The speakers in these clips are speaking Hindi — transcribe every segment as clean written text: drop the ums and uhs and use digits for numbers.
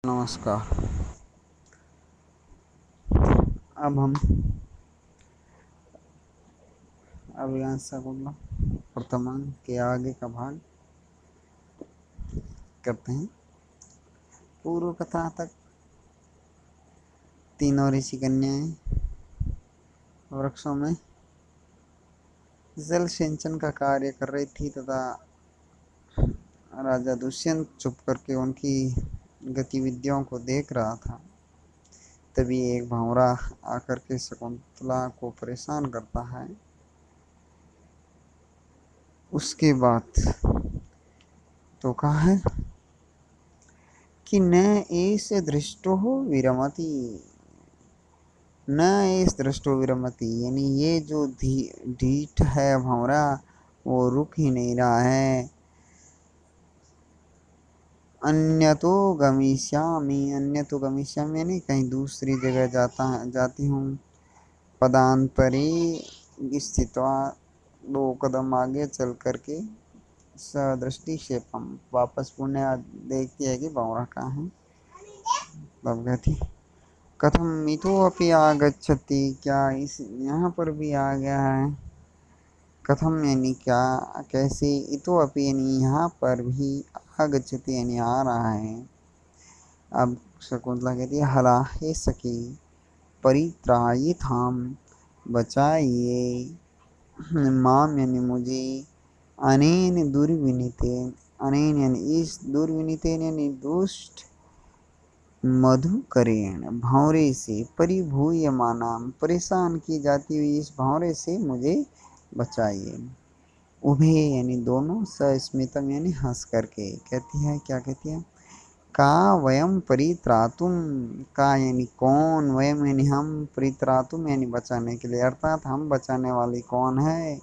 नमस्कार। अब हम अभिज्ञान शकुंतला वर्तमान के आगे का भाग करते हैं। पूर्व कथा तक तीनों ऋषि कन्याएं वृक्षों में जल सिंचन का कार्य कर रही थी तथा राजा दुष्यंत चुप करके उनकी गतिविधियों को देख रहा था। तभी एक भंवरा आकर के शकुंतला को परेशान करता है। उसके बाद तो कहा है कि न एष दृष्टो विरमति, न एष दृष्टो विरमति, यानी ये जो ढीठ है भंवरा वो रुक ही नहीं रहा है। अन्यतो गमिष्यामि यानी कहीं दूसरी जगह जाती हूँ। पदांतरे स्थित्वा, 2 कदम आगे चल करके सदृष्टि क्षेपम, वापस पुण्य देखती है कि भंवरा कहाँ है। तब कहती कथम इतोपि आगच्छति, क्या इस यहाँ पर भी आ गया है। कथम यानी क्या, कैसे, इतोपि यानी यहाँ पर भी, आगच्छति यानी आ रहा है। अब शकुंतला कहती है हला हे सखी परित्रायिताम, बचाइए माम यानी मुझे, अनेन दुर्विनीतेन, अनेन यानी इस, दुर्विनीतेन यानी दुष्ट, मधुकरेण भंवरे से, परिभूयमानाम परेशान की जाती हुई इस भंवरे से मुझे बचाइए। उभे यानी दोनों, सस्मितम यानी हंस करके कहती है। क्या कहती है, का वयम परित्रातुम, का यानी कौन, वयम यानी हम, परित्रातुम यानी बचाने के लिए, अर्थात हम बचाने वाली कौन है।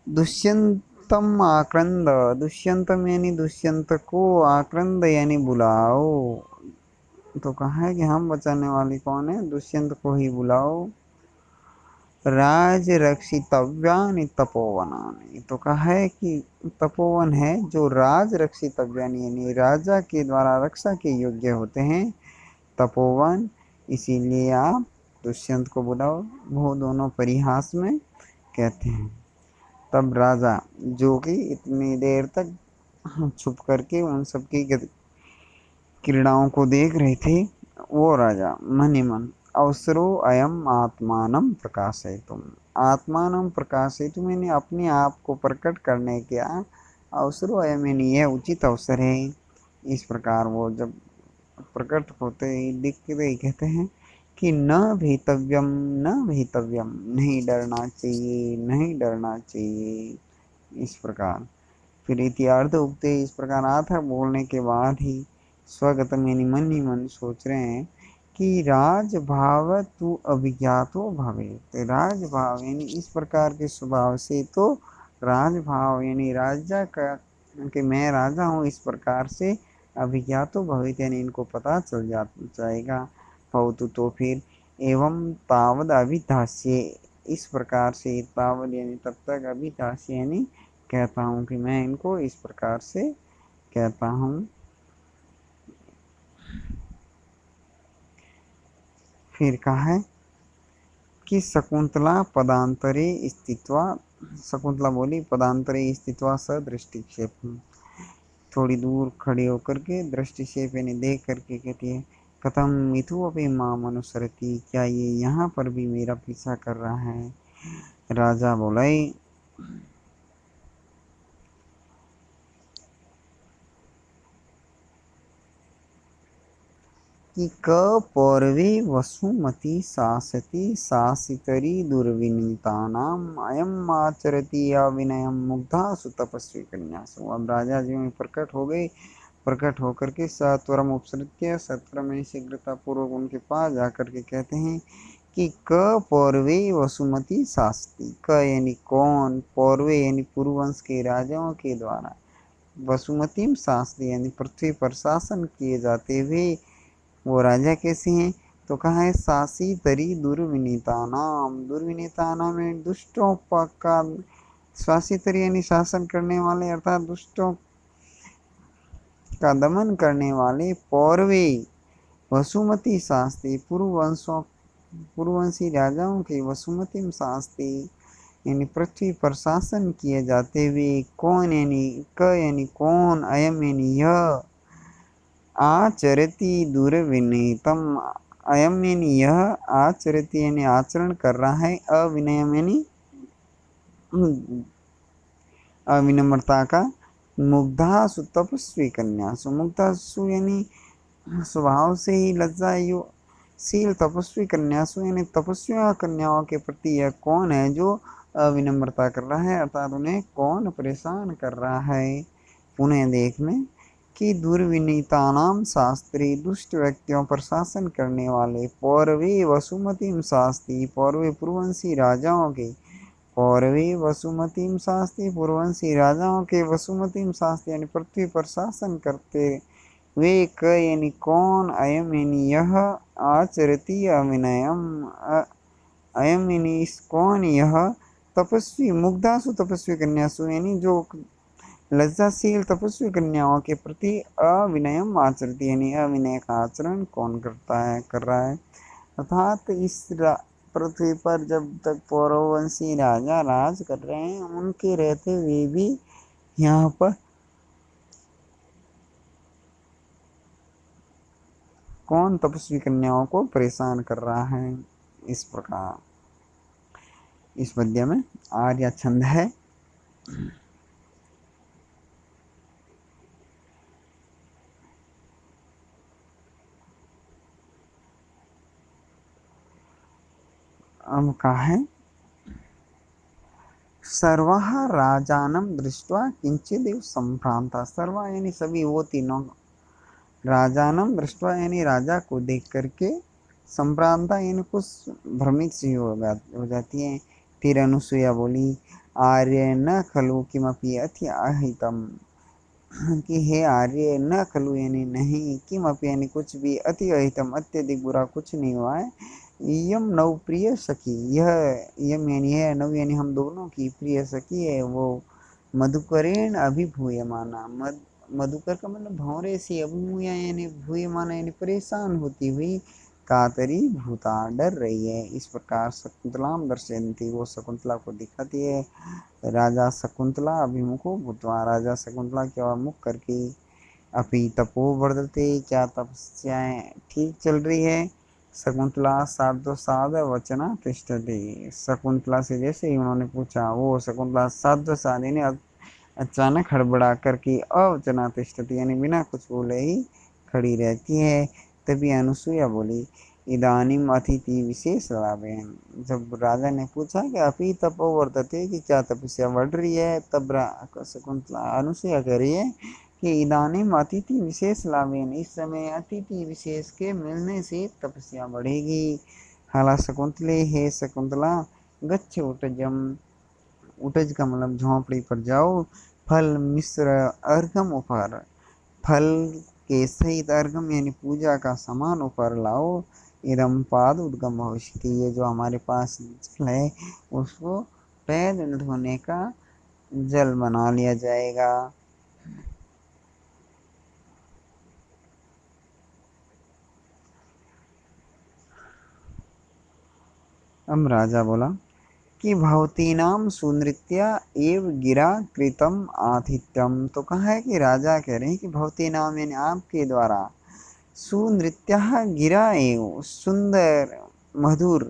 दुष्यंतम आक्रंद, दुष्यंतम यानी दुष्यंत को, आक्रंद यानी बुलाओ। तो कहा है कि हम बचाने वाली कौन है, दुष्यंत को ही बुलाओ। राज रक्षितव्यानि तपोवनानि, तो कहा है कि तपोवन है जो राज रक्षितव्यानि यानी राजा के द्वारा रक्षा के योग्य होते हैं, तपोवन, इसीलिए आप दुष्यंत को बुलाओ। वो दोनों परिहास में कहते हैं। तब राजा जो कि इतनी देर तक छुप करके उन सबकी क्रीड़ाओं को देख रहे थे, वो राजा मन ही मन अवसरो अयम आत्मानम प्रकाशयितुम, आत्मानम प्रकाशयितुम यानी अपने आप को प्रकट करने के अवसरो अयम यानी यह उचित अवसर है। इस प्रकार वो जब प्रकट होते ही दिखते ही कहते हैं कि न भीतव्यम, न भीतव्यम, नहीं डरना चाहिए, नहीं डरना चाहिए। इस प्रकार फिर इत्यार्थ उगते, इस प्रकार आधा बोलने के बाद ही स्वगतम यानी मन ही मन सोच रहे हैं कि राजभाव तू अभिज्ञातो भवे, राजभाव यानी इस प्रकार के स्वभाव से तो राजभाव यानी राजा का, कि मैं राजा हूँ, इस प्रकार से अभिज्ञातो भवित यानी इनको पता चल जाएगा। भवतु तो फिर, एवं तावद अभिधास्य, इस प्रकार से तावद यानी तब तक, अभिधास्य यानी कहता हूँ, कि मैं इनको इस प्रकार से कहता हूँ। फिर कहा है कि शकुंतला पदांतरे स्थित्वा, शकुंतला बोली पदांतरे स्थित्वा सदृष्टिक्षेप, थोड़ी दूर खड़ी होकर के दृष्टिक्षेप यानी देख करके कहती है कथम मिथु अपि माम अनुसरति, क्या ये यहाँ पर भी मेरा पीछा कर रहा है। राजा बोला कि क पौरवे वसुमती शासति शासितरी दुर्विनीतानाम अयम आचरति अविनयम मुग्धा सुतपस्वी कन्यासु। अब राजा जी में प्रकट हो गए, प्रकट होकर के सत्वरम उपसृत्य, सत्वरम शीघ्रता पूर्वक उनके पास जाकर के कहते हैं कि क पौरवे वसुमती शासती, क यानी कौन, पौरवे यानी पूर्ववंश के राजाओं के द्वारा, वसुमतीम शासती यानी पृथ्वी पर शासन किए जाते हुए वो राजा कैसे हैं। तो कहा है सासी तरी दुर्विनीता नाम, दुर्विनीता नाम में दुष्टों का, शासी तरी यानी शासन करने वाले, अर्थात दुष्टों का दमन करने वाले पौरवे वसुमती शास्त्री पूर्ववंशी राजाओं के वसुमती शास्त्री यानी पृथ्वी पर शासन किए जाते हुए कौन यानी कौन अयम यानी यह आचरति दुर्विनीतम अयम यानी यह आचरति यानी आचरण कर रहा है अविनयम यानी अविनम्रता का मुग्धा सुतपस्वी कन्या सुमुग्धासु यानी स्वभाव से ही लज्जाशील तपस्वी कन्यासु यानी तपस्वियों कन्याओं के प्रति यह कौन है जो अविनम्रता कर रहा है, अर्थात उन्हें कौन परेशान कर रहा है। पुनः देखने कि दुर्विनीतानाम शास्त्री दुष्ट व्यक्तियों पर शासन करने वाले पौरवे वसुमतीम शास्त्री पौरवे पूर्ववंशी राजाओं के पौरवे वसुमतीम शास्त्री पूर्ववंशी राजाओं के वसुमतीम शास्त्री यानी पृथ्वी पर शासन करते वे क यानी कौन अयम यानी यह आचरती अविनयम अयम यानी कौन यह तपस्वी मुग्धासु तपस्वी कन्यासु यानी जो लज्जाशील तपस्वी कन्याओं के प्रति अविनयम आचरती यानी अविनय का आचरण कौन कर रहा है। अर्थात इस पृथ्वी पर जब तक पौरववंशी राजा राज कर रहे हैं उनके रहते हुए भी यहाँ पर कौन तपस्वी कन्याओं को परेशान कर रहा है। इस प्रकार इस पद्य में आर्य छंद है। अब कहा है सर्वः राजानं दृष्ट्वा किंचिदेव संभ्रांता। सर्वा यानी सभी वो तीनों राजानम दृष्टवा यानी राजा को देख करके संभ्रांता यानी कुछ भ्रमित सी हो जाती है। फिर अनुसुईया बोली आर्य न खलु किमपि अति अहितम कि हे आर्य न खलु यानी नहीं किमपि यानी कुछ भी अति अहितम अत्यधिक बुरा कुछ नहीं हुआ है। यम नव प्रिय सखी यह यम यानी है नव यानी हम दोनों की प्रिय सखी है वो मधुकरेण अभिभूयमाना मधुकर का मतलब भौरे से अभिभूया यानी भूयमाना यानी परेशान होती हुई कातरी भूता डर रही है। इस प्रकार शकुंतलाम दर्शयन्ती वो शकुंतला को दिखाती है। राजा शकुंतला अभिमुखो भूतवा राजा शकुंतला के ओर मुख करके अपि तपो वर्धते क्या तपस्याएं ठीक चल रही है। शकुंतला साध वचना तिष्ठति शकुंतला से जैसे ही उन्होंने पूछा वो शकुंतला साध यानी अचानक हड़बड़ा करके अवचना तिष्ठति यानी बिना कुछ बोले ही खड़ी रहती है। तभी अनुसुईया बोली इदानीम अतिथि विशेष लाभेन। जब राजा ने पूछा कि अभी तपो वर्तते कि क्या तपस्या बढ़ रही है तब शकुंतला अनुसुईया कह रही है कि इदानीम अतिथि विशेष लाभेन इस समय अतिथि विशेष के मिलने से तपस्या बढ़ेगी। हाला शकुंतले हे शकुंतला गच्छ उटजम उटज का मतलब झोंपड़ी पर जाओ फल मिश्र अर्घम उपहार फल के सहित अर्घम यानी पूजा का सामान ऊपर लाओ। इदम पाद उद्गम भविष्य ये जो हमारे पास जल है उसको पैर धोने का जल बना लिया जाएगा। अब राजा बोला कि भवतीनाम सुनृत्या एव गिरा कृतम आतिथ्यम। तो कहा है कि राजा कह रहे हैं कि भवती नाम यानी आपके द्वारा सुनृत्या गिरा एव सुंदर मधुर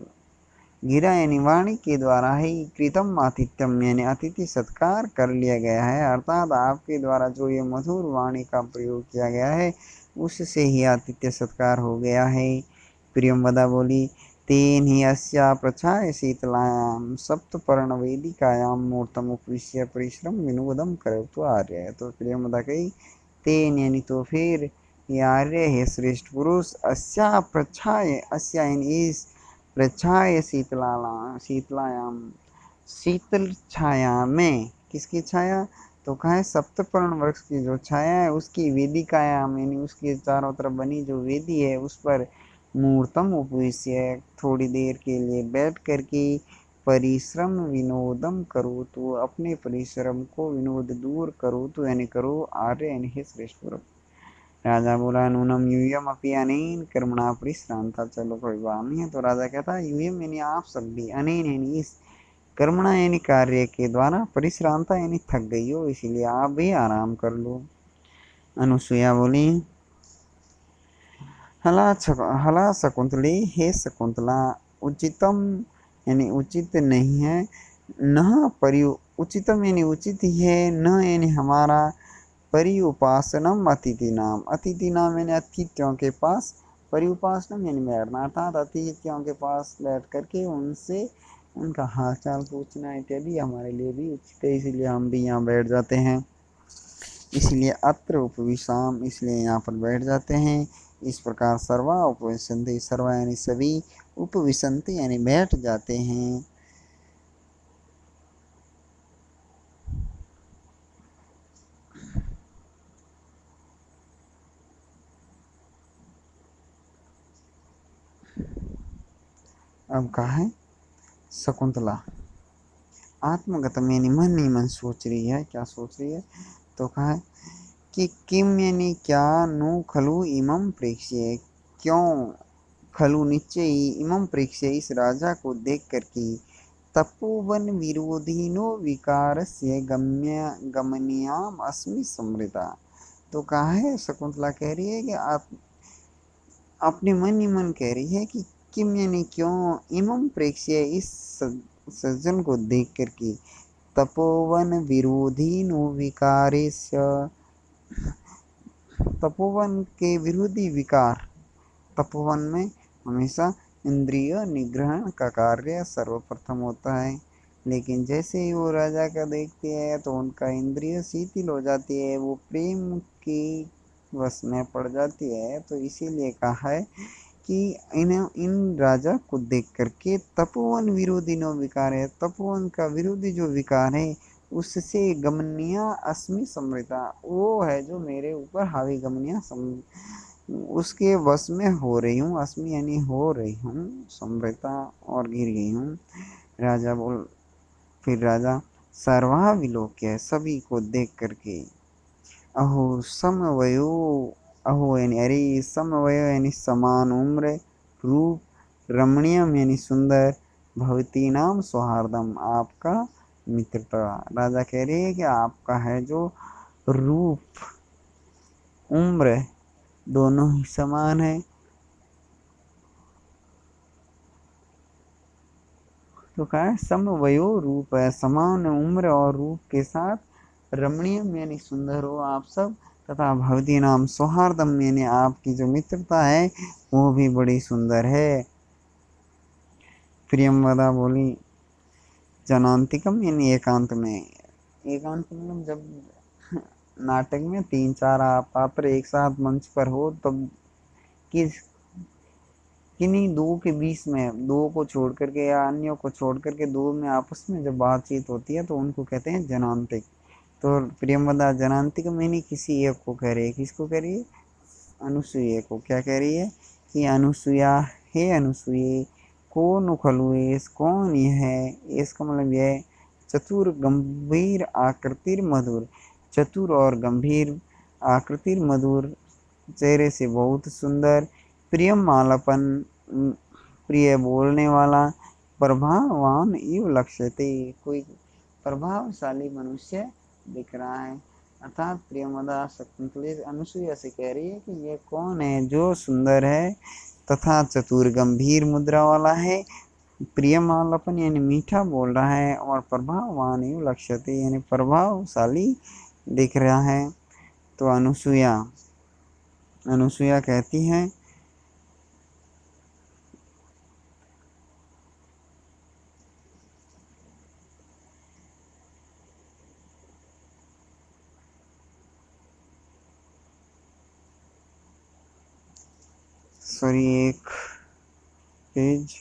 गिरा यानी वाणी के द्वारा ही कृतम आतिथ्यम यानी अतिथि सत्कार कर लिया गया है। अर्थात आपके द्वारा जो ये मधुर वाणी का प्रयोग किया गया है उससे ही आतिथ्य सत्कार हो गया है। प्रियंवदा बोली तेन ही अस्या प्रच्छाय शीतलायां सप्तपर्णवेदिकायां मूर्तम उपविश्य परिश्रम विनोदम करोतु आर्य। तो प्रियंवदा कही तेन यानी तो फिर ये आर्य है श्रेष्ठ पुरुष अस्या प्रच्छाय अस्या यानी इस प्रच्छाय शीतलायाम शीतल छाया में किसकी छाया तो कहा है सप्तपर्ण वृक्ष की जो छाया है उसकी वेदिकायाम यानी उसके चारों तरफ बनी जो वेदी है उस पर मूर्तम उपविश्य थोड़ी देर के लिए बैठ कर के परिश्रम विनोदम करो तो अपने परिश्रम को विनोद दूर करो तो यानी करो आर्य यानी हे श्रेष्ठ पुरुष। राजा बोला नूनम यूयम अपि अनेन कर्मणा परिश्रांता। चलो कोई बात नहीं है। तो राजा कहता है यूयम यानी आप सब भी, अनेन यानी इस, कर्मणा यानी कार्य के द्वारा, परिश्रांता यानी थक गई हो, इसीलिए आप भी आराम कर लो। अनुसुईया बोली हला शकुंतली, हे शकुंतला, उचितम यानी उचित नहीं है, न परि उचितम यानी उचित ही है, न यानी हमारा, परिउपासनम अतिथि नाम, अतिथि नाम यानी अतिथियों के पास, परिउपासनम यानी बैठना, अर्थात अतिथियों के पास बैठ करके उनसे उनका हाल चाल पूछना इत्यादि हमारे लिए भी उचित है, इसीलिए हम भी यहाँ बैठ जाते हैं। इसलिए अत्र उपविशाम, इसलिए यहाँ पर बैठ जाते हैं। इस प्रकार सर्वा उपविशन्ति, सर्वा यानी सभी, उपविशन्ति यानी बैठ जाते हैं। अब कहा है शकुंतला आत्मगतम यानी मन ही मन सोच रही है। क्या सोच रही है? तो कहा है कि किम यानी क्या, नु खलु इमं प्रेक्ष्य, क्यों, खलु निश्चय ही, इमं प्रेक्ष्य इस राजा को देख कर के, तपोवन विरोधिनो विकारस्य गम्य गमनीयाम अस्मि समृता। तो कहा है शकुंतला कह रही है कि आप अपने मन ही मन कह रही है कि किम यानी क्यों, इमं प्रेक्ष्य इस सज्जन को देख करके, तपोवन विरोधी नो विकारेस्य, तपोवन के विरोधी विकार, तपोवन में हमेशा इंद्रिय निग्रहण का कार्य सर्वप्रथम होता है, लेकिन जैसे ही वो राजा का देखते हैं तो उनका इंद्रिय शिथिल हो जाती है, वो प्रेम की वश में पड़ जाती है। तो इसीलिए कहा है कि इन राजा को देख करके तपोवन विरोधी नो विकार है, तपोवन का विरोधी जो विकार है उससे गमनिया अस्मि समृता, वो है जो मेरे ऊपर हावी गमनिया उसके वश में हो रही हूँ, अस्मि यानी हो रही हूँ, समृता और गिर गई हूँ। राजा बोल फिर राजा सर्वा विलोक्य सभी को देख करके, अहो समवयो, अहो यानी अरे, समवयो यानी समान उम्र, रूप, रमणीयम यानी सुंदर, भवती नाम सौहार्दम आपका मित्रता। राजा कह रही है कि आपका है जो रूप, उम्र दोनों ही समान है। तो कहा है समवयो रूप है, समान उम्र और रूप के साथ, रमणीयम यानी सुंदर हो आप सब, तथा भवती नाम सौहार्दम यानी आपकी जो मित्रता है वो भी बड़ी सुंदर है। प्रियमवदा बोली जनांतिकम यानी एकांत में, एकांत मतलब जब नाटक में तीन चार पात्र एक साथ मंच पर हो तब, किस किन्हीं दो के बीच में, दो को छोड़ करके या अन्यों को छोड़ करके दो में आपस में जब बातचीत होती है तो उनको कहते हैं जनांतिक। तो प्रियमवदा जनांतिक में नहीं किसी एक को कह रही है, किसको कह रही है? अनुसूया को। क्या कह रही है कि अनुसूया, हे अनुसूये, कौन खलु एस, कौन यह है, इसका मतलब यह है चतुर गंभीर आकृतिर मधुर, चतुर और गंभीर, आकृतिर मधुर, चेहरे से बहुत सुंदर, प्रियम मालापन प्रिय बोलने वाला, प्रभावान इव लक्ष्यते कोई प्रभावशाली मनुष्य दिख रहा है। अर्थात प्रियमदा शकुंतली अनुसुईया से कह रही है कि ये कौन है जो सुंदर है तथा चतुर गंभीर मुद्रा वाला है, प्रियमालपन यानी मीठा बोल रहा है, और प्रभाववान इव लक्ष्यते यानी प्रभावशाली दिख रहा है। तो अनुसुईया अनुसुईया कहती है सॉरी एक पेज